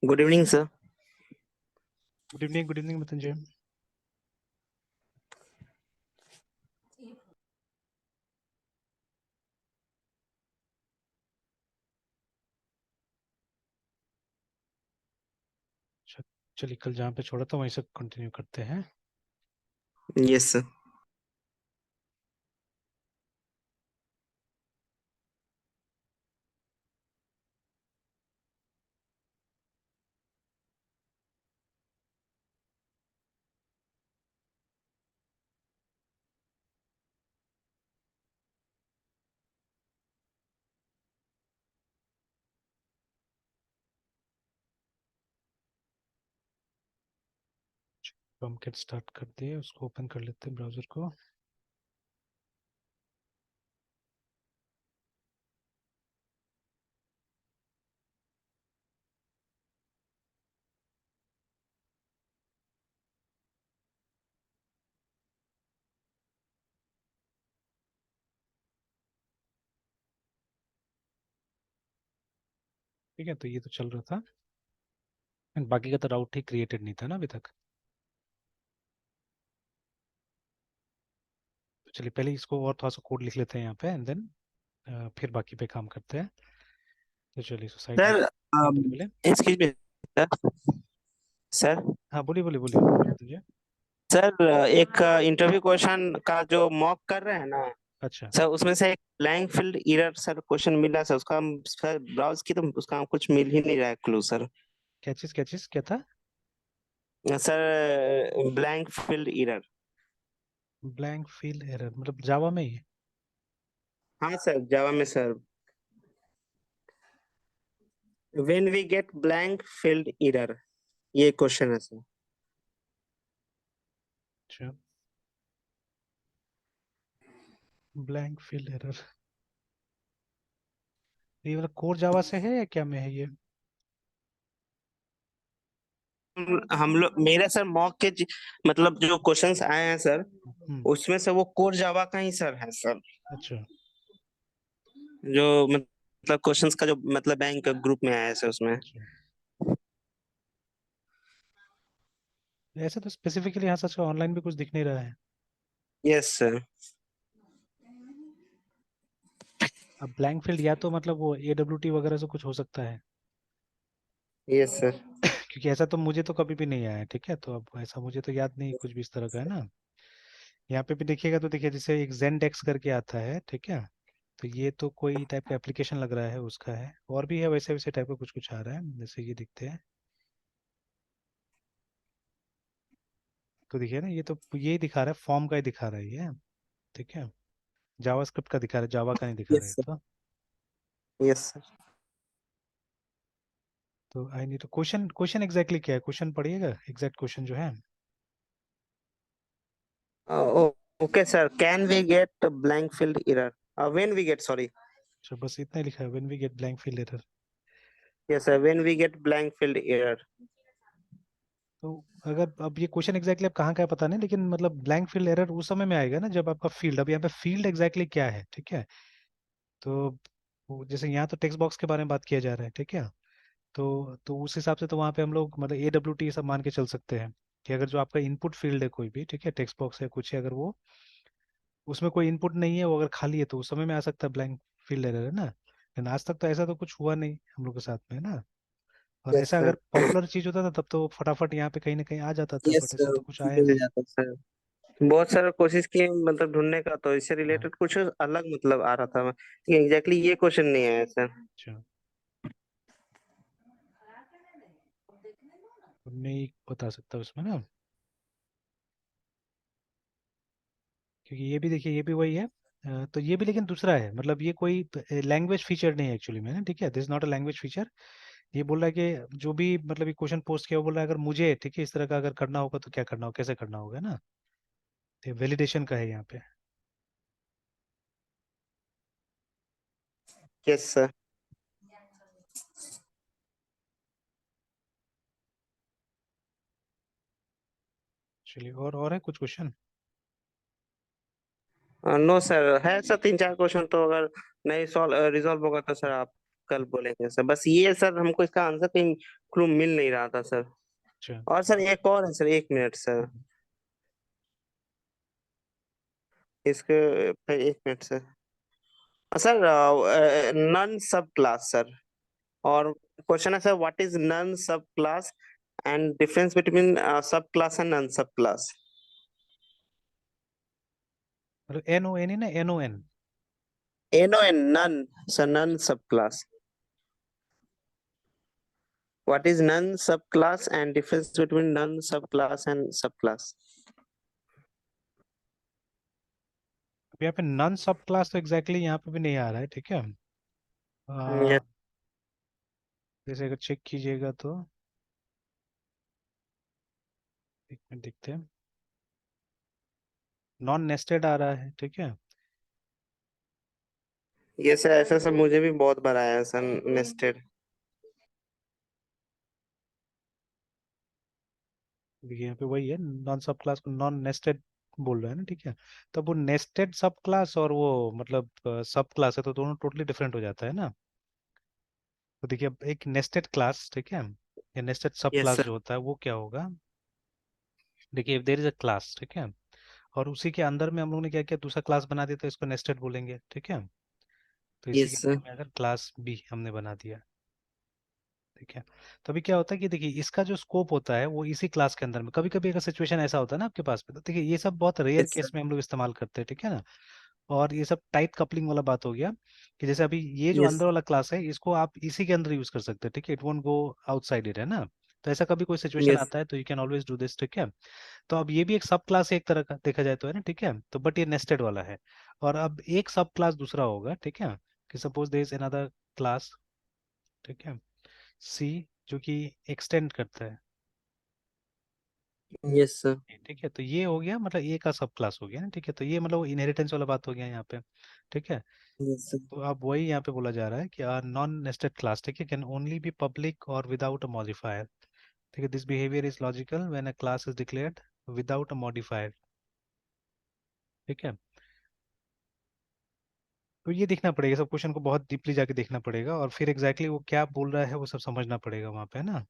Good evening sir. Good evening Mrityunjay. चलिए कल जहाँ पे छोड़ा था वहीं से कंटिन्यू करते हैं। Yes sir. तो हम गेट स्टार्ट कर दिए, उसको ओपन कर लेते हैं ब्राउजर को। ठीक है, तो ये तो चल रहा था एंड बाकी का तो राउट ही क्रिएटेड नहीं था ना अभी तक। तो चलिए पहले इसको और थोड़ा सा कोड लिख लेते हैं यहाँ पे एंड देन फिर बाकी पे काम करते हैं। तो चलिए इसको साइड में। सर हाँ बोले बोले। Excuse me sir. सर हाँ बोलिए बोलिए बोलिए मृत्युंजय। सर एक इंटरव्यू क्वेश्चन का जो मॉक कर रहे हैं ना अच्छा, सर, उसमें से एक blank field error sir question मिला सर, उसका हम सर ब्राउज की तो उसका हम कुछ मिल ही नहीं रहा है क्लू सर। क्या चीज़ क्या था? Sir blank field error. Blank field error मतलब जावा में ही? हाँ सर, जावा में sir. When we get blank field error, ये क्वेश्चन है सर। अच्छा, ब्लैंक फील्ड एरर ये मतलब कोर जावा से है या क्या में है ये? हम लोग मेरे सर मॉक के मतलब जो क्वेश्चंस आए हैं सर, हम्म। उसमें से वो कोर जावा का ही सर है सर। अच्छा जो मतलब क्वेश्चंस का जो मतलब बैंक ग्रुप में आया है सर उसमें। अच्छा, ऐसे तो स्पेसिफिकली यहाँ सच का ऑनलाइन भी कुछ दिख नहीं रहा है। Yes sir. अब ब्लैंक फील्ड या तो मतलब वो AWT वगैरह से कुछ हो सकता है। Yes sir. क्योंकि ऐसा तो मुझे तो कभी भी नहीं आया है, ठीक है, तो अब ऐसा मुझे तो याद नहीं कुछ भी इस तरह का है ना। यहाँ पे भी देखिएगा तो देखिए जैसे एक Zendex करके आता है, ठीक है, तो ये तो कोई टाइप का एप्लीकेशन लग रहा है, उसका है। और भी है वैसे वैसे टाइप का कुछ कुछ आ रहा है, जैसे ये दिखते हैं। तो देखिए ना, ये तो यही दिखा रहा है, फॉर्म का ही दिखा रहा है ये, ठीक है, जावास्क्रिप्ट का दिखा रहा है, जावा का नहीं दिखा रहा यस है सर। तो। Yes sir. तो आई नीड तो क्वेश्चन क्वेश्चन एग्जैक्टली क्या है, क्वेश्चन पढ़िएगा एग्जैक्ट क्वेश्चन जो है। Okay sir, can we get blank field error, when we get, sorry. तो बस इतना ही लिखा है, when we get blank field error. Yes sir, when we get blank field error. तो अगर अब ये क्वेश्चन एग्जैक्टली अब कहाँ का है पता नहीं, लेकिन मतलब ब्लैंक फील्ड एरर उस समय में आएगा ना जब आपका फील्ड, अब यहाँ पे फील्ड एग्जैक्टली क्या है, ठीक है। तो जैसे यहाँ तो टेक्स्ट बॉक्स के बारे में बात किया जा रहा है, ठीक है, तो उस हिसाब से तो वहाँ पे हम लोग मतलब AWT सब मान के चल सकते हैं कि अगर जो आपका इनपुट फील्ड है कोई भी, ठीक है, टेक्स्ट बॉक्स है कुछ है, अगर वो उसमें कोई इनपुट नहीं है, वो अगर खाली है तो उस समय में आ सकता है ब्लैंक फील्ड एरर, है ना। लेकिन आज तक तो ऐसा तो कुछ हुआ नहीं हम लोग के साथ में, है ना। और यस ऐसा सर। अगर पॉपुलर चीज होता था तब तो फटाफट यहाँ पे कहीं ना कहीं आ जाता था, यस बट ऐसा सर, तो कुछ आया मिल नहीं। जाता सर। बहुत सारा कोशिश किए मतलब ढूंढने का, तो इससे हाँ। रिलेटेड कुछ अलग मतलब आ रहा था, एग्जैक्टली ये क्वेश्चन नहीं आया सर। अच्छा, तो नहीं बता सकता उसमें ना, क्योंकि ये भी देखिए ये भी वही है। तो ये भी लेकिन दूसरा है, मतलब ये कोई लैंग्वेज फीचर नहीं है एक्चुअली में ना, ठीक है, this not a language feature. ये बोल रहा है कि जो भी मतलब ये क्वेश्चन पोस्ट किया वो बोल रहा है अगर मुझे, ठीक है, इस तरह का अगर करना होगा तो क्या करना होगा, कैसे करना होगा ना। तो वैलिडेशन का है यहाँ पे। Yes sir. चलिए और है कुछ क्वेश्चन? नो सर, है सर तीन चार क्वेश्चन, तो अगर नहीं सॉल्व रिजॉल्व होगा तो सर आप कल बोलेंगे सर, बस ये सर हमको इसका आंसर कहीं क्लू मिल नहीं रहा था सर। अच्छा, और सर एक और है सर, 1 मिनट सर, इसके पे 1 minute sir. Sir non sub class sir, और क्वेश्चन है sir, what is non sub class and difference between sub class and non sub class. मतलब NON ही ना, NON। N O N, non sir, non sub class. What is non sub class and difference between non sub class and sub class. अब यहाँ पे non सब class तो exactly यहाँ पे भी नहीं आ रहा है, ठीक है। यस। जैसे अगर चेक कीजिएगा तो एक मिनट देखते हैं, नॉन नेस्टेड आ रहा है, ठीक है। ये सर ऐसा सब मुझे भी बहुत बार आया है सर, नेस्टेड। देखिए यहाँ पे वही है, नॉन सब क्लास को नॉन नेस्टेड बोल रहा है ना, ठीक है। तो वो नेस्टेड सब क्लास और वो मतलब सब क्लास है, तो दोनों टोटली डिफरेंट हो जाता है ना। तो देखिए अब एक नेस्टेड क्लास, ठीक है, या नेस्टेड सब यस क्लास सर। जो होता है वो क्या होगा। देखिए if there is a class, ठीक है, और उसी के अंदर में हम लोग ने क्या किया, दूसरा क्लास बना दिया, तो इसको नेस्टेड बोलेंगे, ठीक है। तो इसी के यस अंदर सर। में अगर क्लास बी हमने बना दिया, ठीक है। तो अभी क्या होता है कि देखिए इसका जो स्कोप होता है वो इसी क्लास के अंदर में, कभी कभी अगर सिचुएशन ऐसा होता है ना आपके पास में, तो देखिए ये सब बहुत रेयर यस केस सर। में हम लोग इस्तेमाल करते हैं, ठीक है ना। और ये सब टाइट कपलिंग वाला बात हो गया, कि जैसे अभी ये जो यस। अंदर वाला क्लास है इसको आप इसी के अंदर यूज कर सकते हैं, ठीक है, it won't go outside it, है ना। तो ऐसा कभी कोई सिचुएशन यस। आता है तो you can always do this, ठीक है। तो अब ये भी एक सब क्लास है एक तरह का देखा जाए तो, है ना, ठीक है। तो बट ये नेस्टेड वाला है। और अब एक सब क्लास दूसरा होगा, ठीक है, कि suppose there is another class, ठीक है, सी, जो कि एक्सटेंड करता है, यस सर। ठीक है। तो ये हो गया मतलब ए का सब क्लास हो गया ना, ठीक है। तो ये मतलब इनहेरिटेंस वाला बात हो गया यहाँ पे, ठीक है। Yes sir. तो अब वही यहाँ पे बोला जा रहा है कि नॉन नेस्टेड क्लास, ठीक है, कैन ओनली बी पब्लिक और विदाउट अ मॉडिफायर, ठीक है। This behaviour is logical when a class is declared without a modifier, ठीक है। तो ये देखना पड़ेगा, सब क्वेश्चन को बहुत डीपली जाके देखना पड़ेगा, और फिर एग्जैक्टली वो क्या बोल रहा है वो सब समझना पड़ेगा वहाँ पे, है ना।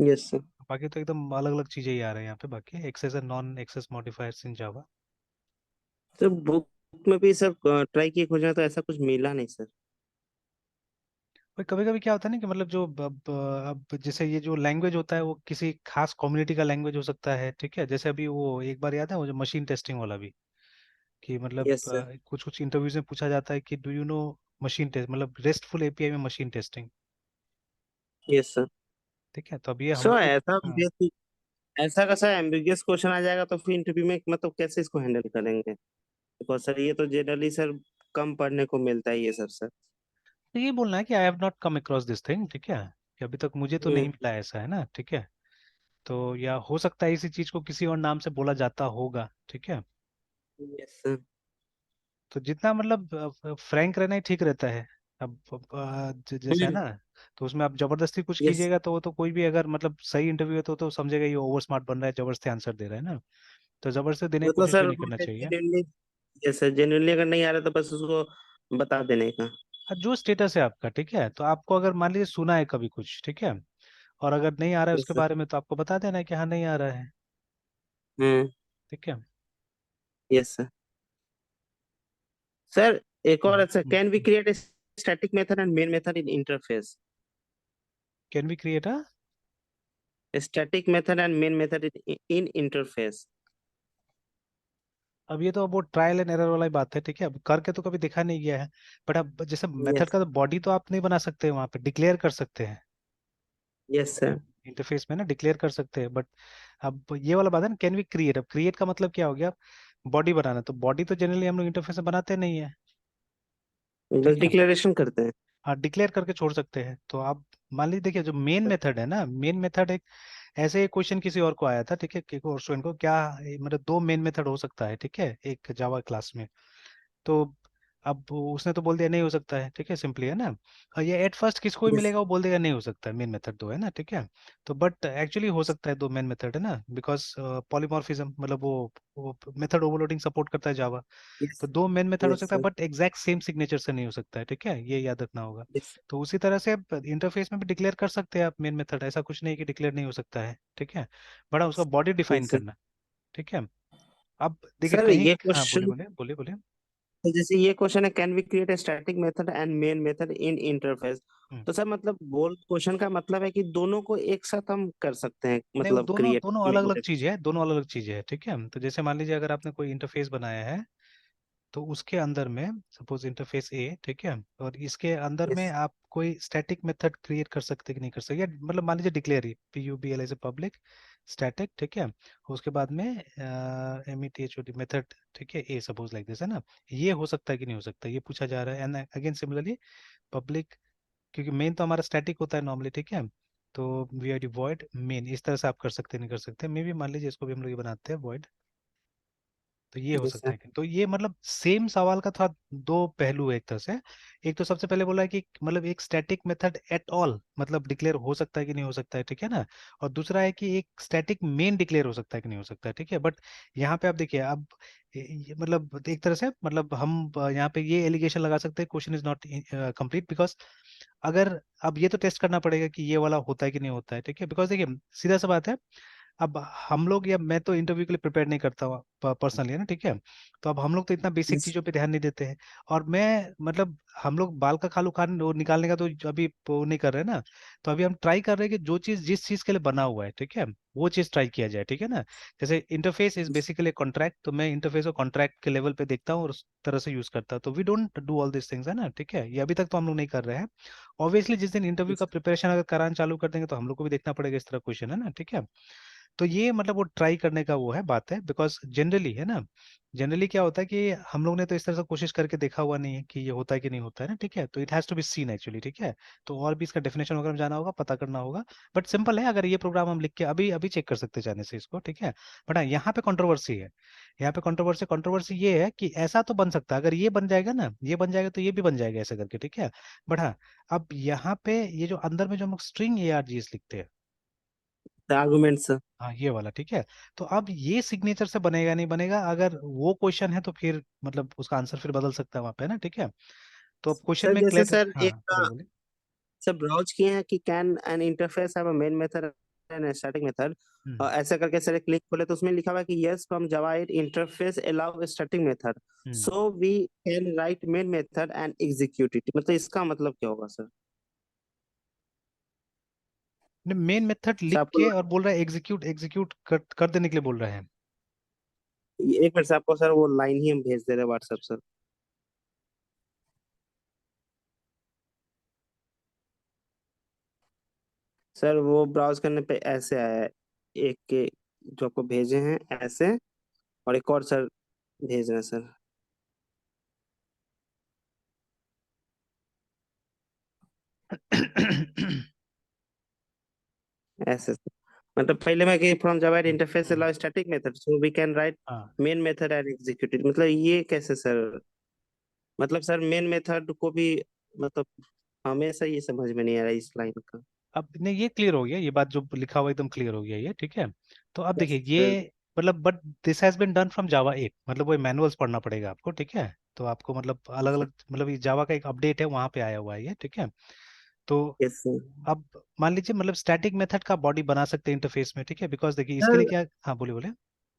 Yes sir. बाकी तो एकदम अलग अलग चीजें ही आ रहे हैं यहाँ पे, बाकी access and non access modifiers in Java. Sir book में भी सर ट्राई किए खोजना, तो ऐसा कुछ मिला नहीं सर। और कभी कभी क्या होता है ना कि मतलब जो अब जैसे ये जो लैंग्वेज होता है वो किसी खास कम्युनिटी का लैंग्वेज हो सकता है, ठीक है। जैसे अभी वो एक बार याद है वो जो मशीन टेस्टिंग वाला भी, कि मतलब यस सर। कुछ कुछ इंटरव्यूज में पूछा जाता है कि do you know machine test, मतलब रेस्टफुल एपीआई में मशीन टेस्टिंग, यस सर। ठीक है। तो अब ये सो हमको ऐसा हाँ, ऐसा का सर एम्बिगियस क्वेश्चन आ जाएगा तो फिर इंटरव्यू में मतलब कैसे इसको हैंडल करेंगे, बिकॉज सर ये तो जनरली सर कम पढ़ने को मिलता है ये सब सर। तो ये बोलना है कि I have not come across this thing, ठीक है, कि अभी तक मुझे तो नहीं हम्म। मिला ऐसा, है ना, ठीक है। तो या हो सकता है इसी चीज को किसी और नाम से बोला जाता होगा, ठीक है। Yes sir. तो जितना मतलब फ्रैंक रहना ही ठीक रहता है। अब जैसे है हम्म। ना, तो उसमें आप जबरदस्ती कुछ यस। कीजिएगा तो वो तो कोई भी अगर मतलब सही इंटरव्यू है तो समझेगा ये ओवर स्मार्ट बन रहा है, जबरदस्ती आंसर दे रहा है ना। तो जबरदस्ती देने की वो तो कोशिश भी सर नहीं करना चाहिए। जेन्युइनली, यस सर, जेन्युइनली अगर नहीं आ रहा तो बस उसको बता देने का। जो स्टेटस है आपका, ठीक है, तो आपको अगर मान लीजिए सुना है कभी कुछ, ठीक है, और अगर नहीं आ रहा है यस उसके सर। बारे में तो आपको बता देना है कि हाँ नहीं आ रहा है, हम्म। ठीक है। Yes sir. सर एक और अच्छा, can we can create static method and main method in interface. We create a, static method and main method in interface. अब ये तो अब वो ट्रायल एंड एरर वाला ही बात है, ठीक है, अब करके तो कभी देखा नहीं गया है। बट अब जैसे मेथड यस। का तो बॉडी तो आप नहीं बना सकते, वहां पे डिक्लेयर कर सकते हैं यस सर। इंटरफेस में ना, डिक्लेयर कर सकते हैं। बट अब ये वाला बात है ना, कैन वी क्रिएट, अब क्रिएट का मतलब क्या हो गया, बॉडी बनाना, तो बॉडी तो जनरली हम लोग इंटरफेस में बनाते नहीं है, बस ठीक है। डिक्लेरेशन करते हैं। हाँ, डिक्लेयर करके छोड़ सकते हैं। तो आप मान लीजिए, देखिए जो मेन मेथड है ना, मेन मेथड एक ऐसे एक क्वेश्चन किसी और को आया था, ठीक है, एक और स्टूडेंट को, क्या मतलब दो मेन मेथड हो सकता है, ठीक है, एक जावा क्लास में। तो अब उसने तो बोल दिया नहीं हो सकता है, ठीक है, सिंपली, है ना। और ये एट फर्स्ट किसको भी यस। मिलेगा वो बोल देगा नहीं हो सकता है, मेन मेथड दो है ना, ठीक है। तो बट एक्चुअली हो सकता है, दो मेन मेथड है ना, बिकॉज पॉलीमॉर्फिज्म, मतलब वो मेथड ओवरलोडिंग सपोर्ट करता है जावा। यस। तो दो मेन मेथड हो यस सकता है, sir. But exact same signature से नहीं हो सकता है, ठीक है, ये याद रखना होगा। यस। तो उसी तरह से इंटरफेस में भी डिक्लेयर कर सकते हैं आप मेन मेथड, ऐसा कुछ नहीं कि डिक्लेयर नहीं हो सकता है, ठीक है। बड़ा उसका बॉडी डिफाइन यस सर। करना, ठीक है। अब देखिए सर कहीं, ये हाँ बोलिए क्वेश्चन, बोलिए बोलिए बोलिए। तो जैसे ये क्वेश्चन है, can we create a static method and main method in interface. Hmm. तो सर मतलब बोल क्वेश्चन का मतलब है कि दोनों को एक साथ हम कर सकते हैं, नहीं, वो मतलब दोनों क्रिएट दोनों अलग मेन अलग मेथड। चीजें है, दोनों अलग अलग चीजें है, ठीक है। तो जैसे मान लीजिए अगर आपने कोई इंटरफेस बनाया है, तो उसके अंदर में सपोज इंटरफेस ए, ठीक है, और इसके अंदर में यस। आप कोई स्टैटिक मेथड क्रिएट कर सकते कि नहीं कर सकते, या मतलब मान लीजिए डिक्लेयर ही PUBL as a public static, ठीक है। उसके बाद में METHOD मेथड, ठीक है, ए सपोज लाइक दिस, है ना। ये हो सकता है कि नहीं हो सकता, ये पूछा जा रहा है। एंड अगेन सिमिलरली पब्लिक, क्योंकि मेन तो हमारा स्टैटिक होता है नॉर्मली, ठीक है। तो वी आर वॉइड मेन, इस तरह से आप कर सकते नहीं कर सकते, मे भी मान लीजिए इसको भी हम लोग ये बनाते हैं void। तो ये हो यस सकता सर। है कि, तो ये मतलब सेम सवाल का था, दो पहलू है एक तरह से। एक तो सबसे पहले बोला है कि मतलब एक स्टैटिक मेथड एट ऑल मतलब डिक्लेयर हो सकता है कि नहीं हो सकता है, ठीक है ना। और दूसरा है कि एक स्टैटिक मेन डिक्लेयर हो सकता है कि नहीं हो सकता है, ठीक है। बट यहाँ पे आप देखिए, अब मतलब एक तरह से मतलब हम यहाँ पे ये एलिगेशन लगा सकते हैं, question is not complete, because अगर, अब ये तो टेस्ट करना पड़ेगा कि ये वाला होता है कि नहीं होता है, ठीक है। बिकॉज देखिए सीधा सा बात है, अब हम लोग, या मैं तो इंटरव्यू के लिए प्रिपेयर नहीं करता हूँ पर्सनली, है ना, ठीक है। तो अब हम लोग तो इतना बेसिक यस। चीजों पे ध्यान नहीं देते हैं। और मैं मतलब हम लोग बाल का खाल उखाड़ वो निकालने का तो अभी वो नहीं कर रहे हैं ना। तो अभी हम ट्राई कर रहे हैं कि जो चीज जिस चीज के लिए बना हुआ है, ठीक है, वो चीज ट्राई किया जाए, ठीक है ना। जैसे इंटरफेस इज बेसिकली कॉन्ट्रैक्ट, तो मैं इंटरफेस को कॉन्ट्रैक्ट के लेवल पे देखता हूँ और उस तरह से यूज करता हूँ। तो we don't do all this things, है ना, ठीक है। ये अभी तक तो हम लोग नहीं कर रहे हैं। ऑब्वियसली जिस दिन इंटरव्यू का प्रिपरेशन अगर कराना चालू कर देंगे तो हम लोग को भी देखना पड़ेगा इस तरह क्वेश्चन, है ना, ठीक है। तो ये मतलब वो ट्राई करने का वो है बात है, बिकॉज जनरली, है ना, जनरली क्या होता है कि हम लोग ने तो इस तरह से कोशिश करके देखा हुआ नहीं है कि ये होता है कि नहीं होता है ना, ठीक है। तो it has to be seen actually, ठीक है। तो और भी इसका डेफिनेशन वगैरह में जाना होगा, पता करना होगा। बट सिंपल है, अगर ये प्रोग्राम हम लिख के अभी अभी चेक कर सकते हैं जाने से इसको, ठीक है। बट हाँ, यहाँ पे कंट्रोवर्सी है, यहाँ पे कंट्रोवर्सी कंट्रोवर्सी ये है कि ऐसा तो बन सकता है, अगर ये बन जाएगा ना, ये बन जाएगा तो ये भी बन जाएगा ऐसा करके, ठीक है। बट हाँ, अब यहाँ पे ये जो अंदर में जो हम लोग स्ट्रिंग ARGs लिखते हैं, आर्गुमेंट्स। हाँ ये वाला, ठीक है। तो अब ये सिग्नेचर से बनेगा नहीं बनेगा, अगर वो क्वेश्चन है तो फिर मतलब उसका आंसर फिर बदल सकता है वहां पे ना, ठीक है। तो अब क्वेश्चन सर में जैसे क्लियर, सर हाँ एक बोलिए बोलिए। सब ब्राउज किए हैं कि can an interface have a main method and static method. Hmm ऐसा करके सर क्लिक खोले तो उसमें लिखा हुआ है कि yes from Java 8 interface allow static method, hmm so we can write main method and execute it. मतलब इसका मतलब क्या होगा सर? मेन मेथड सर लिख आपको के और बोल रहा है एग्जीक्यूट, एग्जीक्यूट कर देने के लिए बोल रहे हैं। एक मिनट से आपको सर वो लाइन ही हम भेज दे रहे हैं व्हाट्सएप सर। सर वो ब्राउज करने पे ऐसे आया है, एक के जो आपको भेजे हैं ऐसे, और एक और सर भेज रहे हैं सर ऐसे। मतलब पहले में कि from Java interface hmm, allow static method so we can write हाँ। Main method and execute it. मतलब ये कैसे सर? मतलब सर मेन मेथड को भी, मतलब हमेशा ये समझ में नहीं आ रहा है इस लाइन का। अब नहीं, ये क्लियर हो गया, ये बात जो लिखा हुआ एकदम क्लियर हो गया ये, ठीक है। तो अब देखिए सर। ये मतलब, but this has been done from Java 8, मतलब वो मैनुअल्स पढ़ना पड़ेगा आपको, ठीक है। तो आपको मतलब अलग अलग, मतलब ये जावा का एक अपडेट है वहां पे आया हुआ है ये, ठीक है। तो यस सर। अब मान लीजिए मतलब स्टैटिक मेथड का बॉडी बना सकते हैं इंटरफेस में, ठीक है, बिकॉज देखिए इसके लिए सर क्या, हाँ बोलिए बोलिए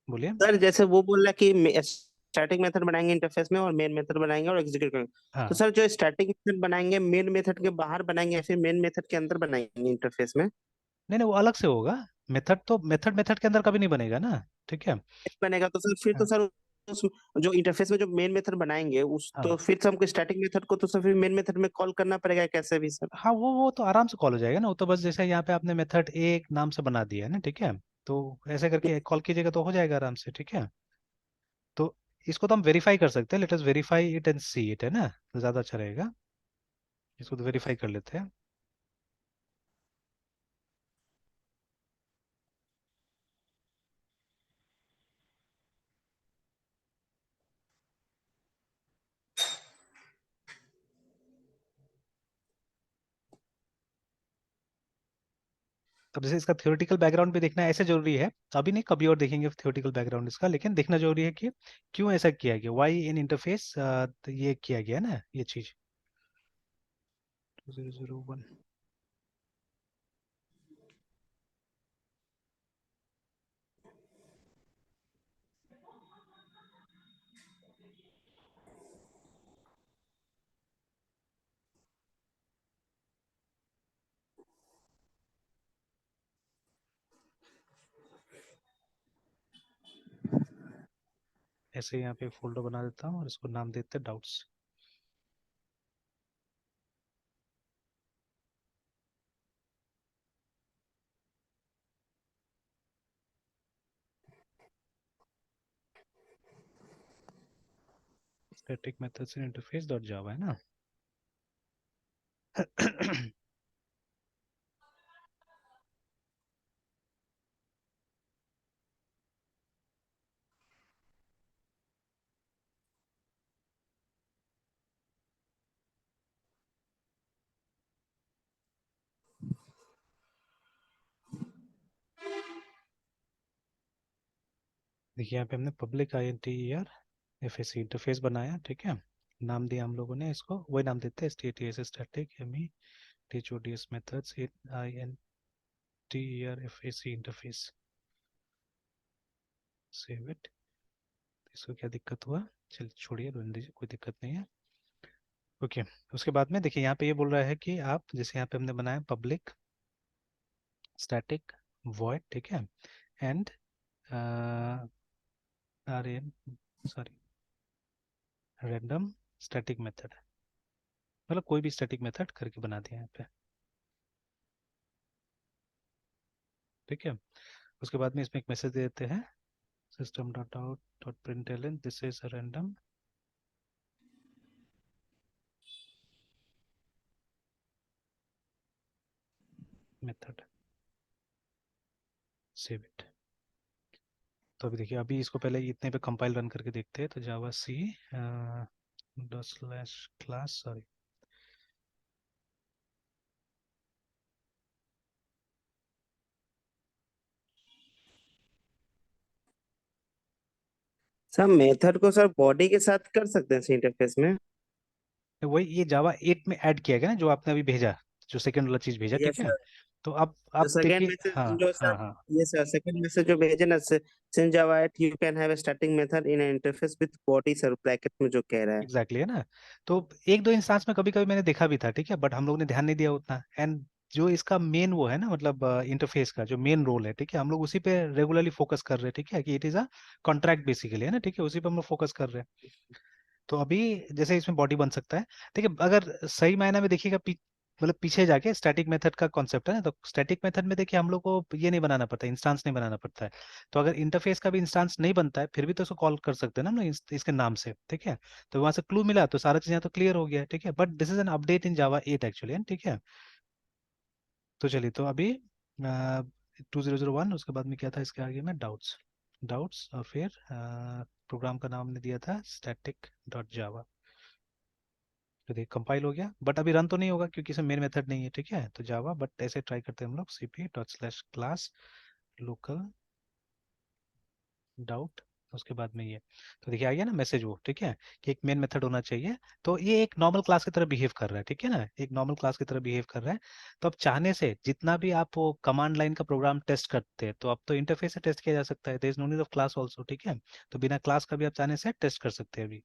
बोलिए। सर जैसे वो बोल रहा है कि स्टैटिक मेथड बनाएंगे इंटरफेस में, और मेन मेथड बनाएंगे और एग्जीक्यूट करेंगे। तो हाँ, सर जो स्टैटिक मेथड बनाएंगे मेन मेथड के बाहर बनाएंगे या फिर मेन मेथड के अंदर बनाएंगे इंटरफेस में? नहीं नहीं, वो अलग से होगा। मेथड तो मेथड मेथड के अंदर कभी नहीं बनेगा ना, ठीक है। बनेगा तो सर फिर तो हाँ सर उस जो इंटरफेस में जो मेन मेथड बनाएंगे उस, तो हाँ फिर से हमको स्टैटिक मेथड को तो सर फिर मेन मेथड में कॉल करना पड़ेगा कैसे भी सर? हाँ, वो तो आराम से कॉल हो जाएगा ना, वो तो बस जैसे यहाँ पे आपने मेथड एक नाम से बना दिया है ना, ठीक है। तो ऐसे करके कॉल कीजिएगा तो हो जाएगा आराम से, ठीक है। तो इसको तो हम वेरीफाई कर सकते हैं, let us verify it and see it, है ना, तो ज़्यादा अच्छा रहेगा। इसको तो वेरीफाई कर लेते हैं। अब जैसे इसका थ्योरेटिकल बैकग्राउंड भी देखना ऐसे जरूरी है, अभी नहीं कभी और देखेंगे थ्योरेटिकल बैकग्राउंड इसका, लेकिन देखना जरूरी है कि क्यों ऐसा किया गया, वाई इन इंटरफेस ये किया गया ना ये चीज। 2001 ऐसे यहाँ पे फोल्डर बना देता हूँ और इसको नाम देते हैं doubts. Static methods in interface dot Java है ना। देखिए यहाँ पे हमने public I N T R F S C interface बनाया, ठीक है। नाम दिया हम लोगों ने इसको, वही नाम देते हैं S T T S static M E T H O D S methods in I N T R F S C interface. Save it. इसको क्या दिक्कत हुआ, चलिए छोड़िए, रहने दीजिए, कोई दिक्कत नहीं है। ओके। उसके बाद में देखिए यहाँ पे ये बोल रहा है कि आप जैसे यहाँ पे हमने बनाया पब्लिक स्टैटिक वॉइड, ठीक है, and R N sorry random static method, मतलब कोई भी स्टैटिक मेथड करके बना दिया यहाँ पे, ठीक है। उसके बाद में इसमें एक मैसेज दे देते हैं system dot out dot println this is a random method, save it. तो अभी देखिए, अभी इसको पहले इतने पे कंपाइल रन करके देखते हैं, तो Java C dot slash class sorry sir method को सर बॉडी के साथ कर सकते हैं इंटरफेस में? वही ये जावा 8 में ऐड किया गया ना, जो आपने अभी भेजा, जो सेकंड वाला चीज भेजा, ठीक यस है। सर। तो जो अब सेकंड देखिए, मैसेज हाँ जो हाँ सर, हाँ ये सर सेकंड मैसेज जो भेजे ना, since Java eight you can have a starting method in an interface with body sir, bracket में जो कह रहा है। एग्जैक्टली है ना। तो एक दो इंस्टांस में कभी कभी मैंने देखा भी था, ठीक है, बट हम लोग ने ध्यान नहीं दिया उतना। एंड जो इसका मेन वो है ना, मतलब इंटरफेस का जो मेन रोल है, ठीक है, हम लोग उसी पे रेगुलरली फोकस कर रहे हैं, ठीक है, कि it is a contract basically, है ना, ठीक है, उसी पे हम लोग फोकस कर रहे हैं। तो अभी जैसे इसमें बॉडी बन सकता है, ठीक है, अगर सही मायने में देखिएगा मतलब पीछे जाके स्टैटिक मेथड का कॉन्सेप्ट है ना, तो स्टैटिक मेथड में देखिए हम लोग को ये नहीं बनाना पड़ता, इंस्टांस नहीं बनाना पड़ता है। तो अगर इंटरफेस का भी इंस्टांस नहीं बनता है, फिर भी तो इसको कॉल कर सकते हैं ना हम लोग इसके नाम से, ठीक है। तो वहां से क्लू मिला, तो सारा चीजें तो क्लियर हो गया, ठीक है, but this is an update in Java 8 actually, ठीक है। तो चलिए, तो अभी 2001, उसके बाद में क्या था इसके आगे में डाउट्स, डाउट्स और फिर प्रोग्राम का नाम ने दिया था स्टैटिक डॉट जावा। तो देख कंपाइल हो गया, बट अभी रन तो नहीं होगा क्योंकि इसमें मेन मेथड नहीं है, ठीक है, तो जावा, बट ऐसे ट्राई करते हैं हम लोग cp dot slash class local doubt, उसके बाद में ये। तो देखिए आ गया ना मैसेज वो, ठीक है, कि एक मेन मेथड होना चाहिए। तो ये एक नॉर्मल क्लास की तरह बिहेव कर रहा है, ठीक है ना, एक नॉर्मल क्लास की तरह बिहेव कर रहा है। तो अब चाहने से जितना भी आप वो कमांड लाइन का प्रोग्राम टेस्ट करते हैं, तो अब तो इंटरफेस से टेस्ट किया जा सकता है, there is no need of class also, ठीक है। तो बिना क्लास का भी आप चाहने से टेस्ट कर सकते हैं अभी।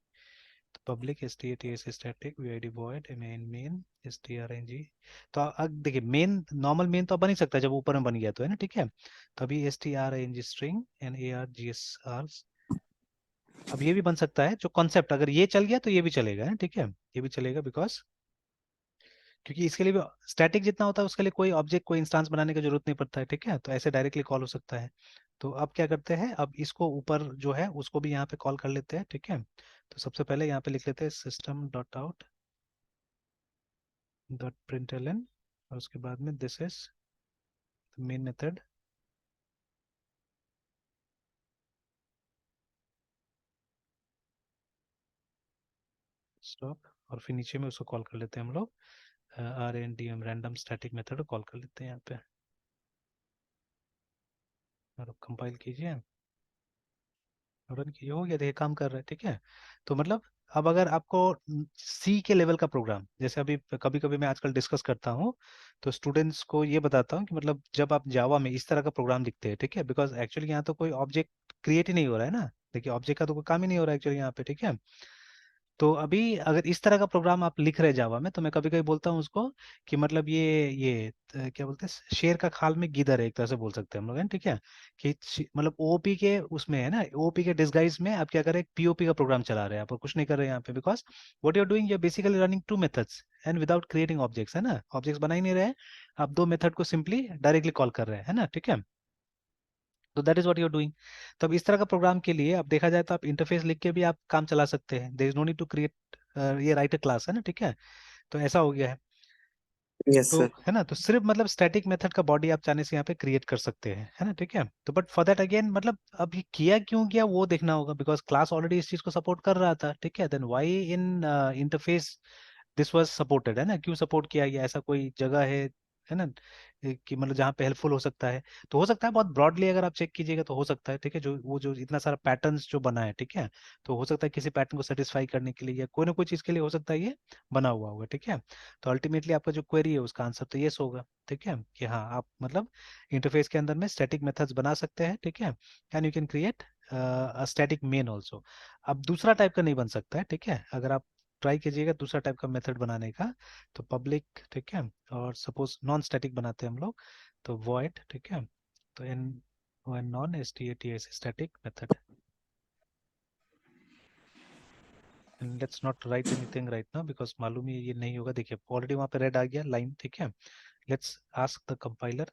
तो public stats static vid void main main strng। तो अब देखिए मेन, नॉर्मल मेन तो अब बन ही सकता है जब ऊपर में बन गया तो, है ना, ठीक है। तो अभी strng string nargsr, अब ये भी बन सकता है जो कॉन्सेप्ट, अगर ये चल गया तो ये भी चलेगा, है ना, ठीक है, ये भी चलेगा, बिकॉज क्योंकि इसके लिए भी स्टैटिक जितना होता है उसके लिए कोई ऑब्जेक्ट कोई इंस्टांस बनाने की जरूरत नहीं पड़ता है, ठीक है, तो ऐसे डायरेक्टली कॉल हो सकता है। तो अब क्या करते हैं, अब इसको ऊपर जो है उसको भी यहाँ पे कॉल कर लेते हैं, ठीक है। तो सबसे पहले यहाँ पे लिख लेते हैं system dot out dot println, और उसके बाद में this is main method, stop, और फिर नीचे में उसको कॉल कर लेते हैं हम लोग, R N D M random static method call कर लेते हैं यहाँ पे। और कंपाइल कीजिए, रन कीजिए, हो गया, देखिए काम कर रहा है, ठीक है। तो मतलब अब अगर आपको सी के लेवल का प्रोग्राम, जैसे अभी कभी कभी मैं आजकल डिस्कस करता हूँ, तो स्टूडेंट्स को ये बताता हूँ कि मतलब जब आप जावा में इस तरह का प्रोग्राम लिखते हैं, ठीक है, बिकॉज एक्चुअली यहाँ तो कोई ऑब्जेक्ट क्रिएट ही नहीं हो रहा है ना, देखिए ऑब्जेक्ट का तो कोई काम ही नहीं हो रहा है एक्चुअली यहाँ पे, ठीक है। तो अभी अगर इस तरह का प्रोग्राम आप लिख रहे जावा में, तो मैं कभी कभी बोलता हूँ उसको कि मतलब ये क्या बोलते हैं, शेर का खाल में गीदड़ है, एक तरह से बोल सकते हैं हम लोग, है ना, ठीक है। कि मतलब ओपी के उसमें है ना, ओपी के डिसगाइज में आप क्या करें, पीओपी का प्रोग्राम चला रहे हैं आप, और कुछ नहीं कर रहे हैं यहाँ पे, because what you are doing, you are basically running two methods and without creating objects, है ना, ऑब्जेक्ट्स बना ही नहीं रहे हैं, आप दो मेथड को सिंपली डायरेक्टली कॉल कर रहे हैं, है ना, ठीक है। तो that is what you are doing. तो अब इस तरह का प्रोग्राम के लिए अब देखा जाए तो आप इंटरफेस लिख के भी आप काम चला सकते हैं, there is no need to create, ये राइट अ क्लास, है ना, ठीक है। तो ऐसा हो गया है। यस तो सर। है ना, तो सिर्फ मतलब स्टैटिक मेथड का बॉडी आप चाहने से यहाँ पे क्रिएट कर सकते हैं, है ना, ठीक है। तो बट फॉर दैट अगेन मतलब अब ये किया क्यों किया वो देखना होगा, बिकॉज क्लास ऑलरेडी इस चीज को सपोर्ट कर रहा था, ठीक है। Then why in interface this was supported, है ना, क्यों सपोर्ट किया गया, ऐसा कोई जगह है ना, कि मतलब जहाँ पे हेल्पफुल हो सकता है। तो हो सकता है बहुत ब्रॉडली अगर आप चेक कीजिएगा तो हो सकता है, ठीक है, जो वो जो इतना सारा पैटर्न्स जो बना है, ठीक है, तो हो सकता है किसी पैटर्न को सेटिस्फाई करने के लिए या कोई ना कोई चीज के लिए हो सकता है ये बना हुआ होगा, ठीक है। तो अल्टीमेटली आपका जो क्वेरी है उसका आंसर तो यस होगा, ठीक है, कि हाँ आप मतलब इंटरफेस के अंदर में स्टैटिक मेथड्स बना सकते हैं, ठीक है, and you can create static main also. अब दूसरा टाइप का नहीं बन सकता है, ठीक है, अगर आप ट्राई कीजिएगा दूसरा टाइप का मेथड बनाने का, तो पब्लिक, ठीक है, और सपोज नॉन स्टैटिक बनाते हैं हम लोग, तो वॉइड, ठीक है, तो in non static static method, let's not right anything right now because मालूम ही ये नहीं होगा, देखिए ऑलरेडी वहाँ पे रेड आ गया लाइन, ठीक है। लेट्स आस्क द कंपाइलर,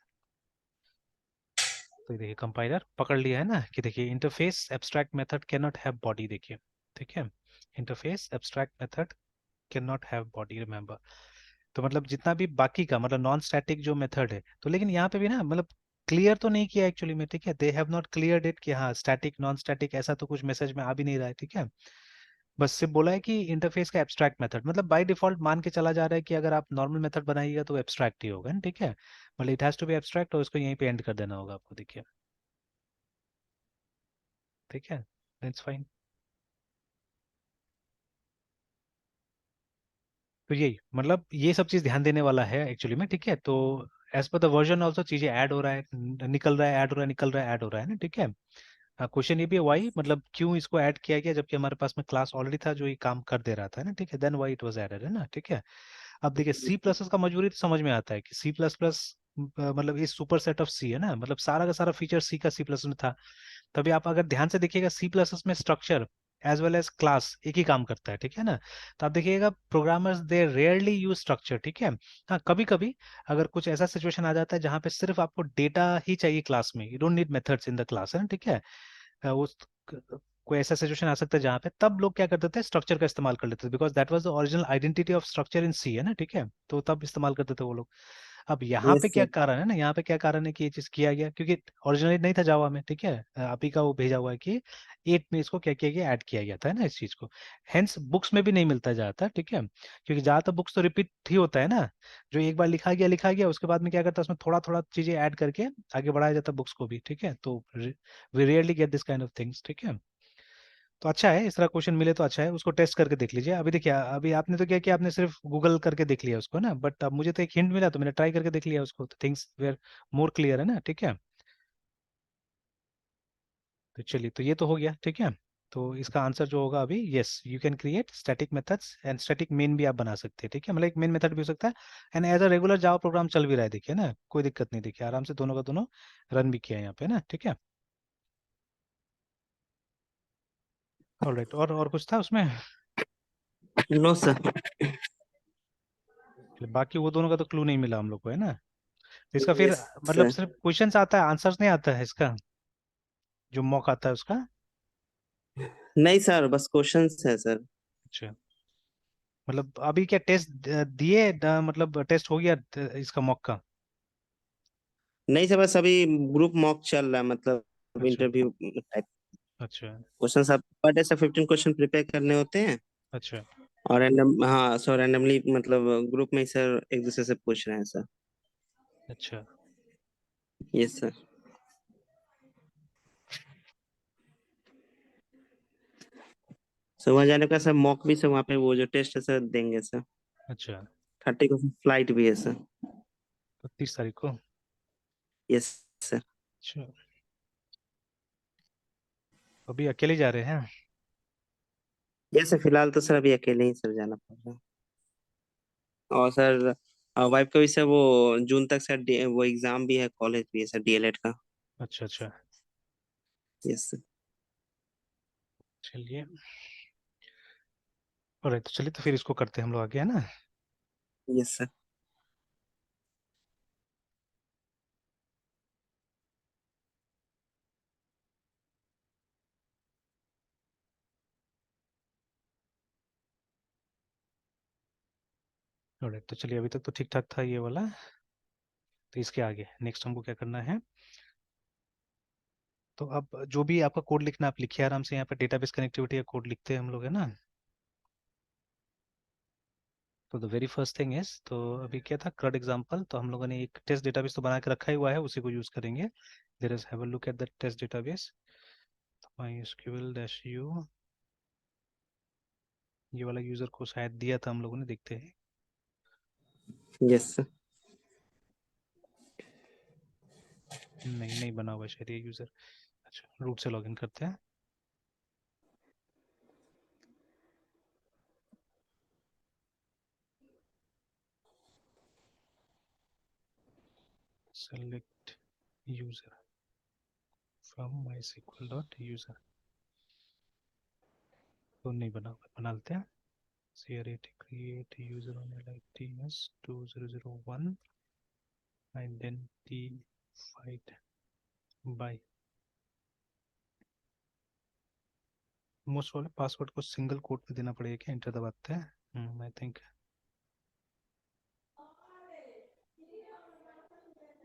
तो ये देखिए कंपाइलर पकड़ लिया है ना, कि देखिए interface abstract method can not have body, देखिए, ठीक है, interface abstract method can not have body, remember. तो मतलब जितना भी बाकी का मतलब नॉन स्टैटिक जो मेथड है, तो लेकिन यहाँ पे भी ना मतलब क्लियर तो नहीं किया एक्चुअली में, ठीक है, they have not cleared it कि हाँ स्टैटिक नॉन स्टैटिक ऐसा तो कुछ मैसेज में आ भी नहीं रहा है, ठीक है। बस सिर्फ बोला है कि इंटरफेस का एब्स्ट्रैक्ट मेथड, मतलब बाय डिफॉल्ट मान के चला जा रहा है कि अगर आप नॉर्मल मेथड बनाइएगा तो एब्स्ट्रैक्ट ही होगा ना, ठीक है, मतलब it has to be abstract और उसको यहीं पे एंड कर देना होगा आपको, देखिए, ठीक है, दैट्स फाइन। तो यही मतलब ये सब चीज ध्यान देने वाला है एक्चुअली में, ठीक है। तो as per the version also चीजें ऐड हो रहा है, निकल रहा है, ऐड हो रहा है, निकल रहा है, ऐड हो रहा है ना, ठीक है। क्वेश्चन ये भी है वाई, मतलब क्यों इसको ऐड किया गया जबकि हमारे पास में क्लास ऑलरेडी था जो ये काम कर दे रहा था ना, ठीक है, then why it was added, है ना, ठीक है। अब देखिए सी प्लस प्लस का मजबूरी तो समझ में आता है कि सी प्लस प्लस मतलब इस सुपर सेट ऑफ सी है ना, मतलब सारा का सारा फीचर सी का सी प्लस में था। तभी आप अगर ध्यान से देखिएगा सी प्लस प्लस में structure as well as class एक ही काम करता है, ठीक है ना। तो आप देखिएगा प्रोग्रामर्स दे रेयरली यूज स्ट्रक्चर, ठीक है। हाँ कभी कभी अगर कुछ ऐसा सिचुएशन आ जाता है जहाँ पे सिर्फ आपको डेटा ही चाहिए क्लास में, you don't need methods in the class, है ना, ठीक है। उस कोई ऐसा सिचुएशन आ सकता है जहाँ पे तब लोग क्या करते थे, स्ट्रक्चर का इस्तेमाल कर लेते थे, because that was the original identity of structure in C, है ना, ठीक है, तो तब इस्तेमाल करते थे वो लोग। अब यहाँ पे यस क्या सर। कारण है ना, यहाँ पे क्या कारण है कि ये चीज किया गया, क्योंकि ओरिजिनली नहीं था जावा में, ठीक है, आप ही का वो भेजा हुआ है कि 8 में इसको क्या किया गया, ऐड किया गया था, है ना, इस चीज को। हेंस बुक्स में भी नहीं मिलता जाता, ठीक है, क्योंकि ज्यादातर बुक्स तो रिपीट ही होता है ना, जो एक बार लिखा गया उसके बाद में क्या करता है उसमें थोड़ा थोड़ा चीजें ऐड करके आगे बढ़ाया जाता है बुक्स को भी, ठीक है। तो we rarely get this kind of things, ठीक है। तो अच्छा है, इस तरह क्वेश्चन मिले तो अच्छा है, उसको टेस्ट करके देख लीजिए। अभी देखिए अभी आपने तो क्या किया, आपने सिर्फ गूगल करके देख लिया उसको ना, बट अब मुझे तो एक हिंट मिला तो मैंने ट्राई करके देख लिया उसको, तो थिंग्स वेयर मोर क्लियर, है ना, ठीक है। तो चलिए, तो ये तो हो गया, ठीक है। तो इसका आंसर जो होगा अभी, yes you can create static methods and static main भी आप बना सकते हैं, ठीक है, मतलब एक मेन मेथड भी हो सकता है and as a regular Java program चल भी रहा है, देखिए ना, कोई दिक्कत नहीं, देखिए आराम से दोनों का दोनों रन भी किया है यहाँ पे ना, ठीक है। ऑलराइट, और कुछ था उसमें? No sir. बाकी वो दोनों का तो क्लू नहीं मिला हम लोग को, है ना। तो इसका फिर यस मतलब सर। सिर्फ क्वेश्चंस आता है, आंसर्स नहीं आता है इसका, जो मॉक आता है उसका? नहीं सर, बस क्वेश्चंस है सर। अच्छा, मतलब अभी क्या टेस्ट दिए, मतलब टेस्ट हो गया इसका मॉक का? नहीं सर, बस अभी ग्रुप मॉक चल रहा है, मतलब अच्छा इंटरव्यू टाइप अच्छा क्वेश्चन। सब पर डे से 15 क्वेश्चन प्रिपेयर करने होते हैं। अच्छा और रैंडम, हाँ सो रैंडमली मतलब ग्रुप में ही सर एक दूसरे से पूछ रहे हैं सर। अच्छा। Yes sir. सर वहाँ जाने का सर मॉक भी सर, वहाँ पे वो जो टेस्ट है सर देंगे सर। अच्छा, 30 को फ्लाइट भी है सर। 30 तारीख को। Yes sir. अच्छा, अभी अकेले जा रहे हैं? यस सर, फिलहाल तो सर अभी अकेले ही सर जाना पड़ रहा है। और सर वाइफ का भी सर वो जून तक सर वो एग्जाम भी है, कॉलेज भी है सर, डीएलएड का। अच्छा अच्छा, यस सर। चलिए। और तो चलिए, तो फिर इसको करते हैं हम लोग आगे, है ना? Yes sir. ऑलराइट, तो चलिए, अभी तक तो ठीक ठाक था ये वाला। तो इसके आगे नेक्स्ट हमको क्या करना है? तो अब जो भी आपका कोड लिखना आप लिखिए आराम से, यहाँ पे डेटाबेस कनेक्टिविटी का कोड लिखते हैं हम लोग, है ना? तो the very first thing is, तो अभी क्या था, क्रड एग्जांपल, तो हम लोगों ने एक टेस्ट डेटाबेस तो बना के रखा ही हुआ है, उसी को यूज करेंगे। There is, have a look at the test database. MySQL dash U, ये वाला यूजर को शायद दिया था हम लोगों ने, देखते हैं। Yes sir. नहीं, नहीं बना हुआ है शायद ये यूजर। अच्छा, रूट से लॉगिन करते हैं। Select user from MySQL dot user. तो नहीं बना हुआ, बना लेते हैं। CRAT create user on LITS 2001 identified by, most वाले पासवर्ड को सिंगल कोट में देना पड़ेगा क्या? एंटर दबाते हैं, आई थिंक।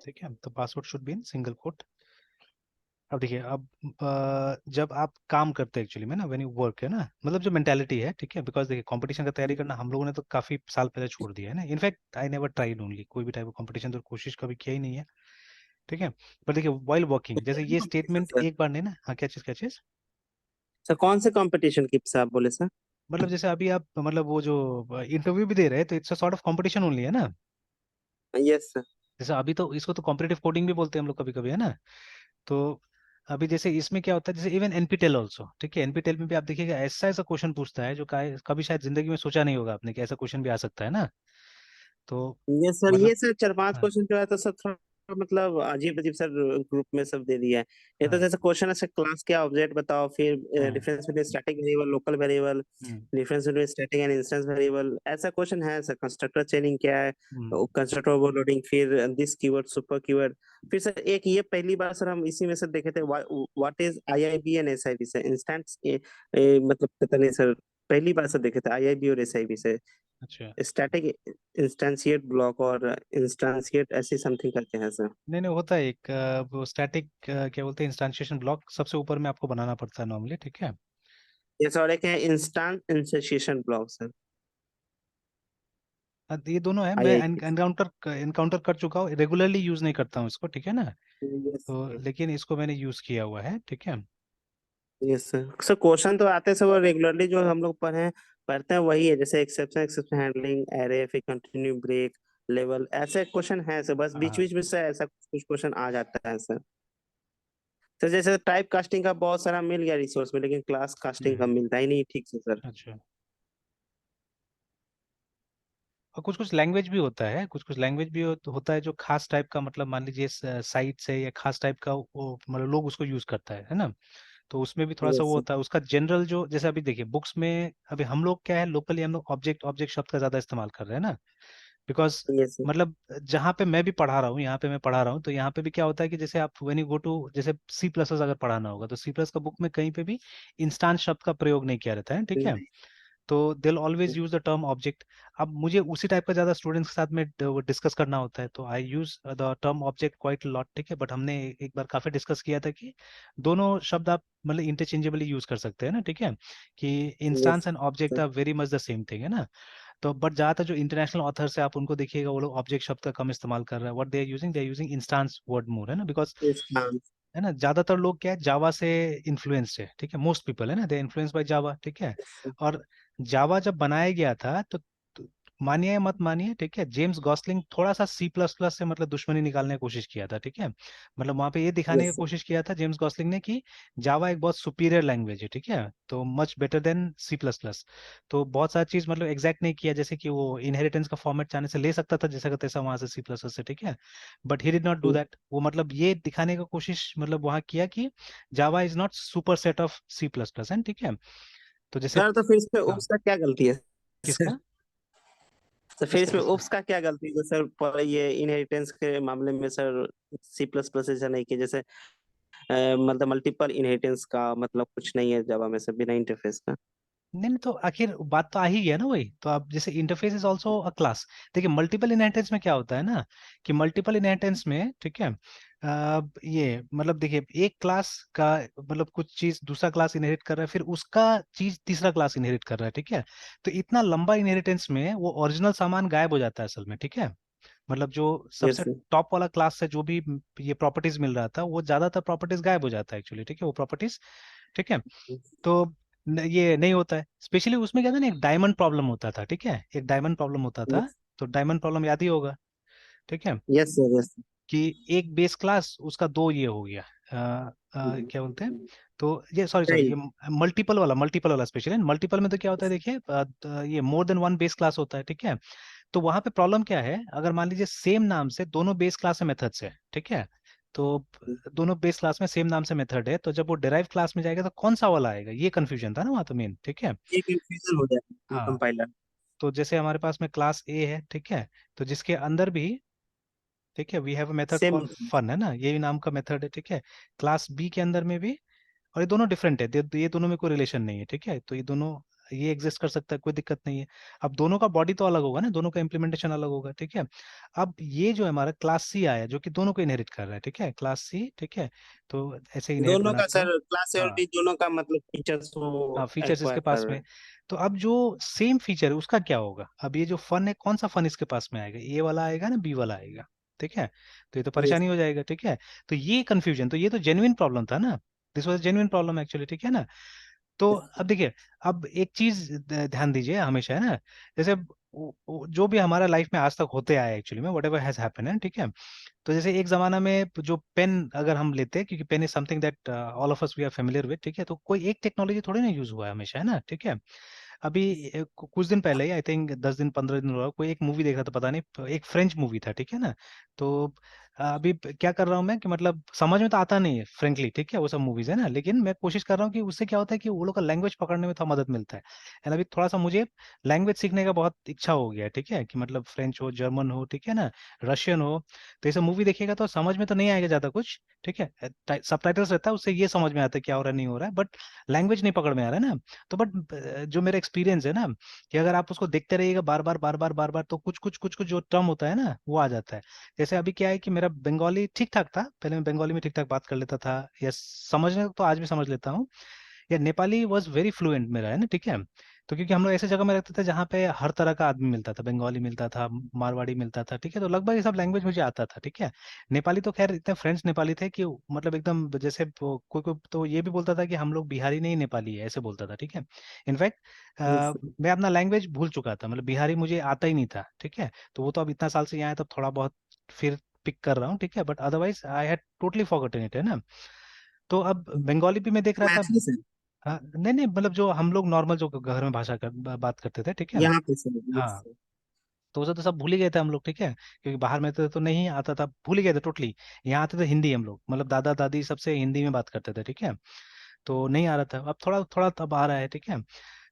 ठीक है, तो password should be in single quote. अब देखिए, अब जब आप काम करते हैं एक्चुअली में ना, व्हेन यू वर्क, है ना, मतलब जो मेंटालिटी है, ठीक है, बिकॉज देखिए कंपटीशन का तैयारी करना हम लोगों ने तो काफी साल पहले छोड़ दिया है ना। In fact I never tried only, कोई भी टाइप ऑफ कंपटीशन तो कोशिश कभी किया ही नहीं है। ठीक है, पर देखिए वाइल वर्किंग, जैसे ये कंपटीशन स्टेटमेंट सर। एक बार नहीं ना, हाँ, क्या चीज क्या चीज? सर कौन से कंपटीशन की सर आप बोले सर? मतलब जैसे अभी आप मतलब वो जो इंटरव्यू भी दे रहे हैं, तो it's a sort of competition only, है ना? Yes sir. जैसे अभी तो इसको तो कॉम्पिटिटिव कोडिंग भी बोलते हैं हम लोग कभी कभी, है ना? तो अभी जैसे इसमें क्या होता है, जैसे इवन एनपीटेल ऑल्सो, ठीक है, एनपीटेल में भी आप देखिएगा ऐसा ऐसा क्वेश्चन पूछता है जो कभी शायद जिंदगी में सोचा नहीं होगा आपने कि ऐसा क्वेश्चन भी आ सकता है ना। तो यस सर, ये मतलब, सर 4-5 हाँ क्वेश्चन जो है तो सब थोड़ा मतलब अजीब अजीब सर ग्रुप में सब दे दिया है। ये तो हाँ जैसे क्वेश्चन है सर, क्लास क्या, ऑब्जेक्ट बताओ, फिर हाँ, difference between static variable, local variable, hmm difference between static and instance variable, ऐसा क्वेश्चन है सर। कंस्ट्रक्टर चेनिंग क्या है, हम्म, कंस्ट्रक्टर ओवरलोडिंग, फिर दिस कीवर्ड, सुपर कीवर्ड। फिर सर एक ये पहली बार सर हम इसी में सर देखे थे, what is IIB and SIB sir, instance मतलब पता नहीं सर, पहली बार सर देखे थे आईआईबी और एसआईबी से। अच्छा। स्टैटिक इंस्टेंशिएट ब्लॉक और इंस्टेंशिएट ऐसी समथिंग करके है सर। नहीं नहीं, होता है एक वो स्टैटिक, क्या बोलते हैं, इंस्टेंशिएशन ब्लॉक सबसे ऊपर में आपको बनाना पड़ता है नॉर्मली, ठीक है। ये सर एक है इंस्टेंट इंस्टेंशिएशन ब्लॉक सर। ये दोनों है, मैं आईआईबी। एनकाउंटर एनकाउंटर कर चुका हूँ, रेगुलरली यूज नहीं करता हूँ इसको, ठीक है ना? यस तो सर। लेकिन इसको मैंने यूज किया हुआ है, ठीक है। Yes sir. सर क्वेश्चन तो आते हैं सर, वो रेगुलरली जो हम लोग पढ़ते हैं वही है, जैसे एक्सेप्शन एक्सेप्शन हैंडलिंग, एरे, फिर कंटिन्यू ब्रेक, लेवल, ऐसे क्वेश्चन है सर। बस बीच हाँ, बीच में से ऐसा कुछ क्वेश्चन आ जाता है सर। सर जैसे टाइप कास्टिंग का बहुत सारा मिल गया रिसोर्स में, लेकिन क्लास कास्टिंग का हम्म, मिलता ही नहीं ठीक से सर। अच्छा। और कुछ कुछ लैंग्वेज भी होता है, कुछ कुछ लैंग्वेज भी होता है जो खास टाइप का, मतलब मान लीजिए साइट से या खास टाइप का वो, मतलब लोग उसको यूज करता है ना? तो उसमें भी थोड़ा सा यस वो सर। होता है उसका जनरल, जो जैसे अभी देखिए बुक्स में, अभी हम लोग क्या है, लोकली हम लोग ऑब्जेक्ट ऑब्जेक्ट शब्द का ज्यादा इस्तेमाल कर रहे हैं ना, बिकॉज यस सर। मतलब जहाँ पे मैं भी पढ़ा रहा हूँ, यहाँ पे मैं पढ़ा रहा हूँ, तो यहाँ पे भी क्या होता है कि जैसे आप व्हेन यू गो टू, जैसे सी प्लस अगर पढ़ाना होगा, तो सी प्लस का बुक में कहीं पे भी इंस्टांस शब्द का प्रयोग नहीं किया रहता है, ठीक है। तो they always use the term object. अब मुझे उसी टाइप का ज्यादा स्टूडेंट्स के साथ में डिस्कस करना होता है, तो I use the term object quite lot, ठीक है। बट हमने एक बार काफी डिस्कस किया था कि दोनों शब्द आप मतलब इंटरचेंजेबली यूज कर सकते हैं ना, ठीक है, कि yes instance and object sir. Are very much the same thing, है ना? तो बट ज्यादातर जो इंटरनेशनल ऑथर्स है, आप उनको देखिएगा, वो लोग ऑब्जेक्ट शब्द का कम इस्तेमाल कर रहे हैं, what they are using instance word more, है ना, बिकॉज यस हाँ। है ना, ज्यादातर लोग क्या है, जावा से इन्फ्लुएंस्ड है, ठीक है, मोस्ट पीपल है ना, दे इन्फ्लुएंस बाय जावा, ठीक है। और जावा जब बनाया गया था तो मानिए या मत मानिए, ठीक है, जेम्स गॉसलिंग थोड़ा सा सी प्लस प्लस से मतलब दुश्मनी निकालने की कोशिश किया था, ठीक है। मतलब वहां पे ये दिखाने की यस कोशिश किया था जेम्स गॉसलिंग ने कि जावा एक बहुत सुपीरियर लैंग्वेज है, ठीक है, तो much better than C plus plus. तो बहुत सारी चीज मतलब एग्जैक्ट नहीं किया, जैसे कि वो इनहेरिटेंस का फॉर्मेट चाहने से ले सकता था जैसा का तैसा वहां से सी प्लस प्लस से, ठीक है, but he did not do that. वो मतलब ये दिखाने का कोशिश मतलब वहां किया कि Java is not super set of C plus plus, है, ठीक है। तो जैसे, सर, तो फिर इसमें हाँ, उप्स का क्या गलती है सर? किसका, तो किस फिर इसमें तरह से? उप्स का क्या गलती है सर, पर ये इनहेरिटेंस के मामले में सर सी प्लस प्लस ऐसा नहीं कि जैसे मतलब मल्टीपल इनहेरिटेंस का मतलब कुछ नहीं है जावा में से बिना इंटरफेस का। नहीं नहीं, तो आखिर बात तो आ ही गया ना वही, तो आप जैसे interface is also a class. देखिए मल्टीपल इनहेरिटेंस में क्या होता है ना, कि मल्टीपल इनहेरिटेंस में, ठीक है, ये मतलब देखिए एक क्लास का मतलब कुछ चीज दूसरा क्लास इनहेरिट कर रहा है, फिर उसका चीज तीसरा क्लास इनहेरिट कर रहा है, ठीक है। तो इतना लंबा इनहेरिटेंस में वो ओरिजिनल सामान गायब हो जाता है असल में, ठीक है। मतलब जो सबसे यस टॉप वाला क्लास से जो भी ये प्रॉपर्टीज मिल रहा था, वो ज्यादातर प्रॉपर्टीज गायब हो जाता है एक्चुअली, ठीक है, वो प्रॉपर्टीज, ठीक है। तो ये नहीं होता है, स्पेशली उसमें क्या था ना, एक डायमंड प्रॉब्लम होता था, ठीक है, एक डायमंड प्रॉब्लम होता था। यस तो डायमंड प्रॉब्लम याद ही होगा, ठीक है, यस सर यस। कि एक बेस क्लास उसका दो ये हो गया, क्या बोलते हैं, तो ये सॉरी सॉरी, ये मल्टीपल वाला स्पेशली मल्टीपल में तो क्या होता है देखिए, ये more than one base class होता है, ठीक है। तो वहां पे प्रॉब्लम क्या है, अगर मान लीजिए सेम नाम से दोनों बेस क्लास में मेथड्स है, ठीक है, तो दोनों बेस क्लास में सेम नाम से मेथड है, तो जब वो डिराइव क्लास में जाएगा तो कौन सा वाला आएगा, ये कंफ्यूजन था ना वहाँ तो मेन, ठीक है। ये कंफ्यूजन हो जाता है हाँ, कंपाइलर। तो जैसे हमारे पास में क्लास ए है, ठीक है, तो जिसके अंदर भी, ठीक है, we have a method same. Call fun, है ना, ये भी नाम का मेथड है, ठीक है। क्लास बी के अंदर में भी, और ये दोनों डिफरेंट है, ये दोनों में कोई रिलेशन नहीं है, ठीक है, तो ये दोनों ये एग्जिस्ट कर सकता है, कोई दिक्कत नहीं है। अब दोनों का बॉडी तो अलग होगा ना, दोनों का इम्प्लीमेंटेशन अलग होगा, ठीक है। अब ये जो हमारा क्लास सी आया जो कि दोनों को इनहेरिट कर रहा है, ठीक है, क्लास सी, ठीक है, तो ऐसे इनहेरिट दोनों का बनाते हो। सर क्लास हाँ, और दोनों का मतलब फीचर्स हाँ, वो फीचर्स इसके एक्वायर कर पास रहे में। हैं। तो अब जो सेम फीचर है उसका क्या होगा, अब ये जो फन है कौन सा फन इसके पास में आएगा, ए वाला आएगा ना बी वाला आएगा, ठीक है। तो ये तो यस परेशानी हो जाएगा, ठीक है। तो ये कंफ्यूजन, तो ये तो जेन्युइन प्रॉब्लम था ना, this was genuine problem actually, ठीक है ना। तो अब देखिए, अब एक चीज ध्यान दीजिए हमेशा, है ना, जैसे जो भी हमारा लाइफ में आज तक होते आए एक्चुअली में, वट एवर हैज हैपन है, ठीक है। तो जैसे एक जमाना में जो पेन अगर हम लेते हैं, क्योंकि pen is something that all of us we are familiar with, ठीक है, तो कोई एक टेक्नोलॉजी थोड़ी ना यूज हुआ है हमेशा, है ना, ठीक है। अभी कुछ दिन पहले ही, आई थिंक 10 दिन 15 दिन हुआ, कोई एक मूवी देख रहा था, पता नहीं, एक फ्रेंच मूवी था, ठीक है ना। तो अभी क्या कर रहा हूँ मैं कि मतलब समझ में तो आता नहीं है फ्रेंकली, ठीक है, वो सब मूवीज है ना, लेकिन मैं कोशिश कर रहा हूँ कि उससे क्या होता है कि वो लोग का लैंग्वेज पकड़ने में थोड़ा मदद मिलता है। एंड अभी थोड़ा सा मुझे लैंग्वेज सीखने का बहुत इच्छा हो गया है, ठीक है, कि मतलब फ्रेंच हो, जर्मन हो, ठीक है ना, रशियन हो। तो ये सब मूवी देखिएगा तो समझ में तो नहीं आएगा ज्यादा कुछ, ठीक है, सबटाइटल्स रहता है, उससे ये समझ में आता है क्या हो रहा है नहीं हो रहा है, बट लैंग्वेज नहीं पकड़ में आ रहा है ना। तो बट जो मेरा एक्सपीरियंस है ना, कि अगर आप उसको देखते रहिएगा बार बार बार बार बार बार, तो कुछ कुछ कुछ कुछ जो टर्म होता है ना वो आ जाता है। जैसे अभी क्या है कि मेरा बंगाली ठीक ठाक था, पहले मैं बंगाली में ठीक ठाक बात कर लेता था, या समझने तो आज भी समझ लेता हूँ, या नेपाली वॉज वेरी फ्लुएंट मेरा, है ना, ठीक है। तो क्योंकि हम लोग ऐसे जगह में रहते थे जहाँ पे हर तरह का आदमी मिलता था, बंगाली मिलता था, मारवाड़ी मिलता था, ठीक है, तो लगभग ये सब लैंग्वेज मुझे आता था, ठीक है। नेपाली तो खैर इतने फ्रेंड्स नेपाली थे कि मतलब एकदम जैसे कोई कोई तो ये भी बोलता था कि हम लोग बिहारी नहीं नेपाली है, ऐसे बोलता था, ठीक है। इनफैक्ट यस मैं अपना लैंग्वेज भूल चुका था, मतलब बिहारी मुझे आता ही नहीं था, ठीक है। तो वो तो अब इतना साल से यहाँ है, तब थोड़ा बहुत फिर पिक कर रहा हूँ, ठीक है, but otherwise I had totally forgotten it, है ना। तो अब बंगाली भी मैं देख रहा था। मैथिली सर। हाँ, नहीं नहीं, मतलब जो हम लोग नॉर्मल जो घर में भाषा बात करते थे, ठीक है। यहाँ पे सर यस हाँ, सर। तो उसे तो सब भूल ही गए थे हम लोग, ठीक है, क्योंकि बाहर में तो नहीं आता था, भूल ही गए थे टोटली। यहाँ आते थे हिंदी, हम लोग मतलब दादा दादी सबसे हिंदी में बात करते थे, ठीक है। तो नहीं आ रहा था, अब थोड़ा थोड़ा तब आ रहा है, ठीक है।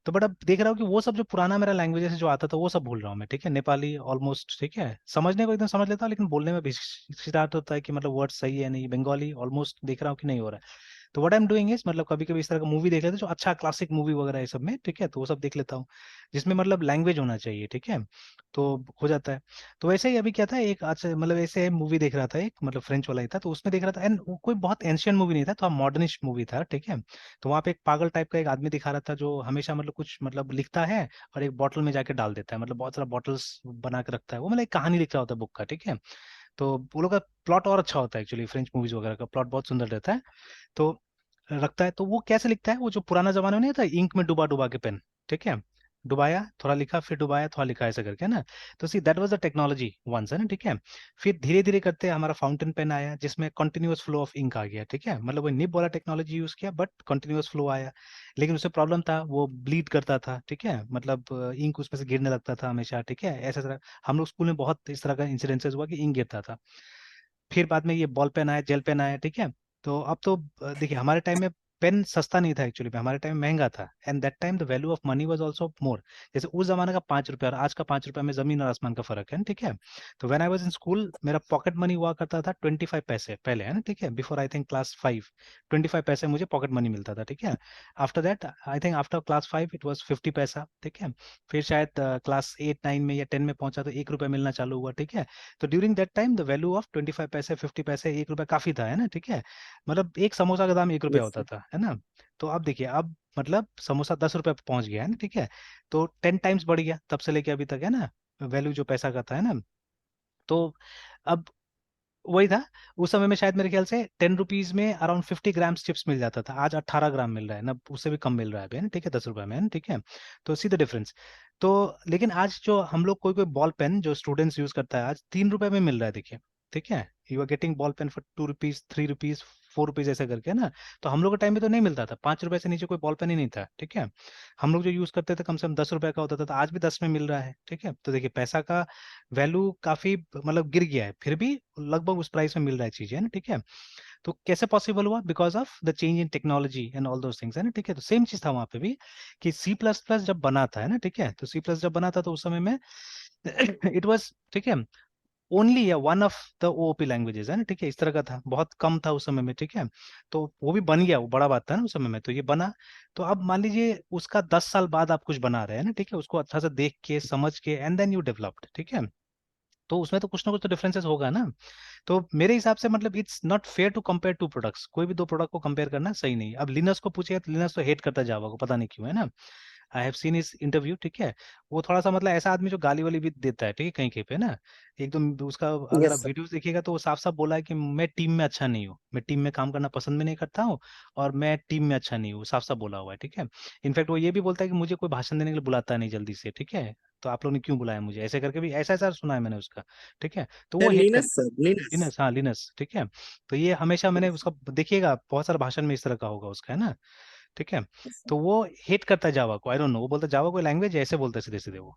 तो बट अब देख रहा हूँ कि वो सब जो पुराना मेरा लैंग्वेज से जो आता था वो सब भूल रहा हूँ मैं, ठीक है, नेपाली ऑलमोस्ट, ठीक है, समझने को एकदम समझ लेता हूँ, लेकिन बोलने में भी स्टार्ट होता है कि मतलब वर्ड सही है नहीं, बंगाली ऑलमोस्ट देख रहा हूँ कि नहीं हो रहा है। तो what I am doing is, मतलब कभी कभी इस तरह का मूवी देख लेते हैं जो अच्छा क्लासिक मूवी वगैरह है सब में, ठीक है, तो वो सब देख लेता हूँ जिसमें मतलब लैंग्वेज होना चाहिए, ठीक है, तो हो जाता है। तो वैसे ही अभी क्या था, एक आज मतलब ऐसे मूवी देख रहा था, एक मतलब फ्रेंच वाला ही था, तो उसमें देख रहा था, एंड कोई बहुत एंशियंट मूवी नहीं था, थोड़ा मॉडर्निश मूवी था, ठीक है। तो वहाँ पे एक पागल टाइप का एक आदमी दिखा रहा था जो हमेशा मतलब कुछ मतलब लिखता है और एक बॉटल में जाके डाल देता है, मतलब बहुत सारा बॉटल्स बना के रखता है, वो मतलब एक कहानी लिख रहा होता है बुक का, ठीक है। तो वो लोग का प्लॉट और अच्छा होता है एक्चुअली, फ्रेंच मूवीज वगैरह का प्लॉट बहुत सुंदर रहता है। तो रखता है, तो वो कैसे लिखता है, वो जो पुराना जमाना में नहीं था, इंक में डुबा डुबा के पेन, ठीक है, डुबाया थोड़ा लिखा, फिर डुबाया थोड़ा लिखा, ऐसा करके, है ना। तो see that was the technology once, है ना, ठीक है। फिर धीरे धीरे करते हमारा फाउंटेन पेन आया, जिसमें कंटिन्यूअस फ्लो ऑफ इंक आ गया, ठीक है, मतलब वो निब वाला टेक्नोलॉजी यूज किया, बट कंटिन्यूअस फ्लो आया। लेकिन उससे प्रॉब्लम था, वो ब्लीड करता था, ठीक है, मतलब इंक उसमें से गिरने लगता था हमेशा, ठीक है, ऐसा तरह हम लोग स्कूल में बहुत इस तरह का इंसिडेंसेस हुआ कि इंक गिरता था। फिर बाद में ये बॉल पेन आया, जेल पेन आया, ठीक है। तो अब तो देखिए, हमारे टाइम में पेन सस्ता नहीं था एक्चुअली में, हमारे टाइम में महंगा था, and that time the value of money was also more. जैसे उस जमाने का 5 रुपया और आज का 5 रुपया में जमीन और आसमान का फर्क है, ठीक है। तो when I was in school, मेरा पॉकेट मनी हुआ करता था 25 पैसे पहले, है ना, ठीक है, बिफोर आई थिंक क्लास 5, 25 पैसे मुझे पॉकेट मनी मिलता था, ठीक है। After that I think after class 5 it was 50 पैसा, ठीक है। फिर शायद क्लास 8 9 में या 10 में पहुंचा तो 1 रुपया मिलना चालू हुआ, ठीक है। तो during that time the value of 25 पैसे, 50 पैसे, 1 रुपया काफी था, है ना, ठीक है। मतलब एक समोसा का दाम 1 रुपया यस होता सर। था, है ना। तो अब देखिए, अब मतलब समोसा 10 रुपये पे पहुंच गया, है ना, ठीक है। तो 10 टाइम्स बढ़ गया तब से लेके अभी तक, है ना, वैल्यू जो पैसा का था, है ना। तो अब वही था, उस समय में शायद मेरे ख्याल से 10 रुपीज में अराउंड 50 ग्राम्स चिप्स मिल जाता था, आज 18 ग्राम मिल रहा है ना, उससे भी कम मिल रहा है अभी, है ना, ठीक है, 10 रुपए में, है ना, ठीक है। तो सी द डिफरेंस। तो लेकिन आज जो हम लोग, कोई कोई बॉल पेन जो स्टूडेंट्स यूज करता है, आज 3 रुपए में मिल रहा है, देखिए, ठीक है। You are getting ball pen for 2 rupees, 3 rupees, 4 rupees, ऐसा करके, है ना। तो हम लोग के टाइम में तो नहीं मिलता था, 5 रुपए से नीचे कोई बॉल पेन ही नहीं था, ठीक है। हम लोग जो यूज करते थे कम से कम 10 रुपए का होता था, तो आज भी 10 में मिल रहा है, ठीक है। तो देखिए, पैसा का वैल्यू काफी मतलब गिर गया है, फिर भी लगभग उस प्राइस में मिल रहा है चीजें, है ना, ठीक है। तो कैसे पॉसिबल हुआ? Because of the change in technology and all those things, है ना, ठीक है। तो सेम चीज था वहां पे भी, कि सी प्लस प्लस जब बना था, है ना, ठीक है, तो सी प्लस जब बना था तो उस समय में इट वाज, ठीक है, ओनली या one of the OOP languages, है ना, ठीक है, इस तरह का था, बहुत कम था उस समय में, ठीक है। तो वो भी बन गया, वो बड़ा बात था ना उस समय में, तो ये बना। तो अब मान लीजिए उसका 10 साल बाद आप कुछ बना रहे हैं ना, ठीक है, उसको अच्छा से देख के समझ के, एंड देन यू डेवलप्ड, ठीक है। तो उसमें तो कुछ ना कुछ तो डिफरेंसेस होगा ना। तो मेरे हिसाब से मतलब it's not fair to compare two products, कोई भी दो प्रोडक्ट को कंपेयर करना सही नहीं है। अब लिनस को पूछिए तो लिनस तो हेट करता जावा को, पता नहीं क्यों, है ना। आई हैव सीन इस इंटरव्यू, ठीक है। वो थोड़ा सा मतलब ऐसा आदमी जो गाली वाली भी देता है, ठीक है, कहीं कहीं पे ना, एकदम उसका, अगर आप यस सर। वीडियोस देखिएगा तो वो साफ साफ बोला है कि मैं टीम में अच्छा नहीं हूँ, मैं टीम में काम करना पसंद भी नहीं करता हूँ, और मैं टीम में अच्छा नहीं हूँ, साफ साफ बोला हुआ है, ठीक है। इनफैक्ट वो ये भी बोलता है कि मुझे कोई भाषण देने के लिए बुलाता नहीं जल्दी से, ठीक है, तो आप लोग ने क्यों बुलाया मुझे, ऐसे करके भी ऐसा ऐसा सुना है मैंने उसका, ठीक है। तो वो हेट कर, लिनस सर, लिनस। लिनस, हाँ लिनस, ठीक है। तो ये हमेशा मैंने उसका देखिएगा, बहुत सारे भाषण में इस तरह का होगा उसका, है ना, ठीक है। तो वो हेट करता है जावा को, आई डोंट नो, वो बोलता है जावा कोई लैंग्वेज है, ऐसे बोलता है सीधे सीधे वो।